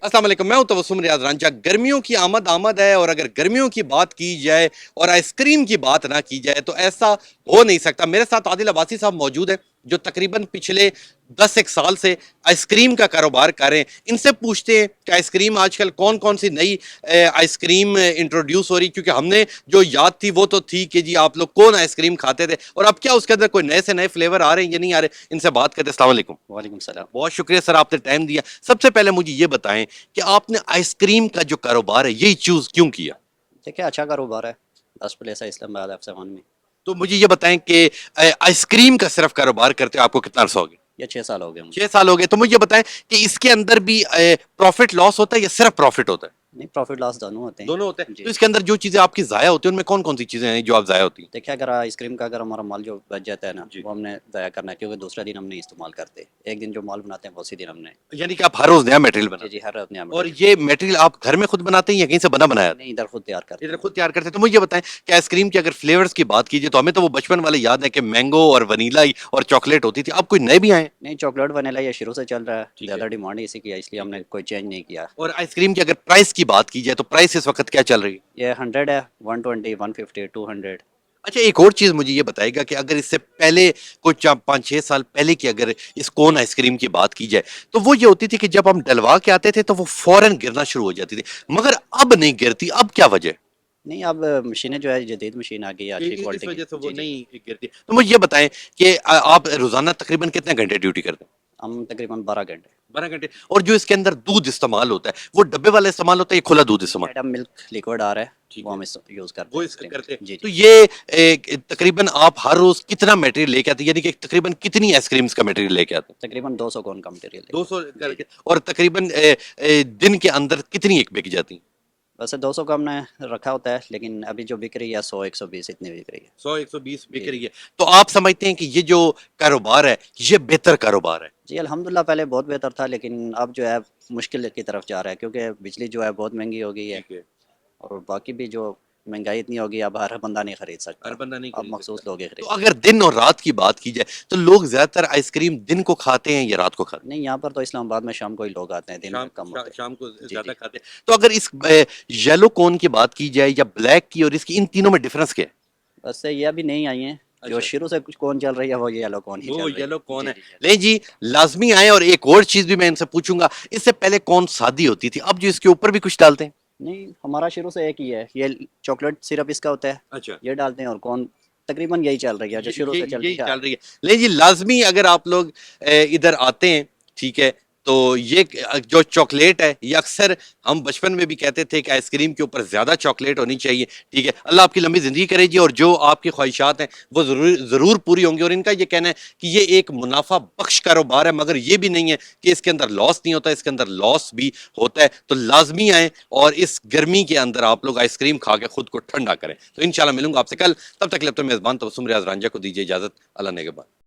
अस्सलाम वालेकुम, मैं हूं तबस्सुम रियाज रांझा। गर्मियों की आमद आमद है और अगर गर्मियों की बात की जाए और आइसक्रीम की बात ना की जाए तो ऐसा हो नहीं सकता। मेरे साथ आदिल अब्बासी साहब मौजूद हैं जो तकरीबन पिछले 10 एक साल से आइसक्रीम का कारोबार कर रहे हैं। इनसे पूछते हैं कि आइसक्रीम आजकल कौन कौन सी नई आइसक्रीम इंट्रोड्यूस हो रही, क्योंकि हमने जो याद थी वो तो थी कि जी आप लोग कौन आइसक्रीम खाते थे, और अब क्या उसके अंदर कोई नए से नए फ्लेवर आ रहे हैं या नहीं आ रहे। इनसे बात करते हैं। अस्सलाम वालेकुम। वालेकुम सलाम। बहुत शुक्रिया सर, आपने टाइम दिया। सबसे पहले मुझे ये बताएं कि आपने आइसक्रीम का जो कारोबार है यही चूज क्यों किया। देखिए अच्छा कारोबार है। 10 प्लेस है इस्लामाबाद F7 में। तो मुझे ये बताएं कि आइसक्रीम का सिर्फ कारोबार करते हो आपको कितना अरसा हो गया। ये 6 साल हो गए मुझे। 6 साल हो गए। तो मुझे ये बताएं कि इसके अंदर भी प्रॉफिट लॉस होता है या सिर्फ प्रॉफिट होता है। नहीं, प्रॉफिट लॉस दोनों होते दोनों होते हैं। हैं जी। तो इसके अंदर जो चीजें आपकी जाया होती हैं उनमें कौन कौन सी चीजें हैं जो आप जाया होती हैं। देखिए अगर आइसक्रीम का अगर हमारा माल जो बच जाता है ना, जी। वो हमने ज़ाया करना है, क्योंकि दूसरा दिन हम नहीं इस्तेमाल करते। एक दिन जो माल बनाते हैं वो उसी दिन हमने। यानी कि आप हर रोज नया मटेरियल जी बनाते जी, हर अपने यहाँ हैं। और मटेरियल। ये मटेरियल आप घर में खुद बनाते हैं या कहीं से बना बनाया आता नहीं, इधर खुद तैयार है। करते इधर हैं। खुद तैयार करते हैं। तो मुझे ये बताएं कि आइसक्रीम की अगर फ्लेवर्स की बात कीजिए तो हमें तो वो बचपन वाले याद है कि मैंगो और वनीला और चॉकलेट होती थी। अब कोई नए भी आए हैं। नहीं, चॉकलेट वनीला ये शुरू से चल रहा है, ठीक है। ज़्यादा डिमांड है इसी की है, इसलिए ठीक हमने है। कोई चेंज नहीं किया। और आइसक्रीम की अगर प्राइस की बात की जाए तो प्राइस इस वक्त क्या चल रही है। ये 100 है, 120, 150, 200। अच्छा, एक और चीज मुझे ये बताएगा कि अगर इससे पहले कुछ 5-6 साल पहले की अगर इस कोन आइसक्रीम की बात की जाए तो वो ये होती थी कि जब हम डलवा के आते थे तो वो फौरन गिरना शुरू हो जाती थी, मगर अब नहीं गिरती। अब क्या वजह है। नहीं, अब मशीनें जो है जदीद मशीन आ गई है, अच्छी इस क्वालिटी की। वजह से वो जी जी। नहीं गिरती। तो मुझे ये बताएं कि आप रोजाना तकरीबन कितने घंटे ड्यूटी करते हैं। हम तकरीबन 12 घंटे। 12 घंटे। और जो इसके अंदर दूध इस्तेमाल होता है वो डब्बे वाला इस्तेमाल होता है या खुला दूध नहीं, इस्तेमाल। एडम मिल्क लिक्विड आ रहा है, ठीक वो है। हम यूज़ करते वो हैं इस आइसक्रीम करते हैं। में। जी तो जी। ये तकरीबन आप हर रोज कितना मटेरियल लेके आते हैं, यानी कि तकरीबन कितनी आइसक्रीम्स का मटेरियल लेके आते हैं। तकरीबन 200 कौन का मटेरियल है। 200 जी करके। जी। और तकरीबन दिन के अंदर कितनी एक बिक जाती। वैसे 200 का हमने रखा होता है, लेकिन अभी जो बिक रही है 100, 120 इतनी बिक रही है। 100-120 बिक जी रही जी। है। तो आप समझते हैं कि ये जो कारोबार है ये बेहतर कारोबार है। जी अल्हम्दुलिल्लाह, पहले बहुत बेहतर था, लेकिन अब जो है मुश्किल की तरफ जा रहा है, क्योंकि बिजली जो है बहुत महंगी हो गई है। ठीक है। और बाकी भी जो महंगाई इतनी हो गई, अब हर बंदा नहीं खरीद हर सकता। बंदा नहीं अब खरीद सकता। मखसूस लोग ही तो खरीदते हैं। अगर दिन और रात की बात की जाए तो लोग ज्यादातर आइसक्रीम दिन को खाते हैं या रात को खाते नहीं, यहाँ पर तो इस्लामाबाद में शाम को ही लोग आते हैं, हैं। दिन में कम होते शाम को हैं। जी ज्यादा जी। खाते हैं। तो अगर इस येलो कोन की बात की जाए या ब्लैक की, और इसकी इन तीनों में डिफरेंस क्या है। वैसे ये अभी नहीं आई हैं। जो अच्छा। शुरू से कुछ कौन चल रही है वो ये येलो कौन ही वो चल रही येलो है। कौन जी है। जी जी। नहीं जी, लाजमी आए। और एक और चीज भी मैं इनसे पूछूंगा, इससे पहले कौन शादी होती थी, अब जो इसके ऊपर भी कुछ डालते हैं। नहीं, हमारा शुरू से एक ही है, ये चॉकलेट सिरप इसका होता है। अच्छा। ये डालते हैं, और कौन तकरीबन यही चल रही है जो शुरू से यही चलती आ चल रही रही है। नहीं जी, लाजमी अगर आप लोग इधर आते हैं, ठीक है, तो ये जो चॉकलेट है ये अक्सर हम बचपन में भी कहते थे कि आइसक्रीम के ऊपर ज्यादा चॉकलेट होनी चाहिए। ठीक है, अल्लाह आपकी लंबी जिंदगी करे जी, और जो आपकी ख्वाहिशात हैं वो जरूर जरूर पूरी होंगी। और इनका ये कहना है कि ये एक मुनाफा बख्श कारोबार है, मगर ये भी नहीं है कि इसके अंदर लॉस नहीं होता, इसके अंदर लॉस भी होता है। तो लाजमी आए और इस गर्मी के अंदर आप लोग आइसक्रीम खा के खुद को ठंडा करें। तो इंशाल्लाह मिलूंगा आपसे कल। तब तक के लिए तो मेजबान तबस्सुम रियाज रांझा को दीजिए इजाजत। अल्लाह ने के बाद।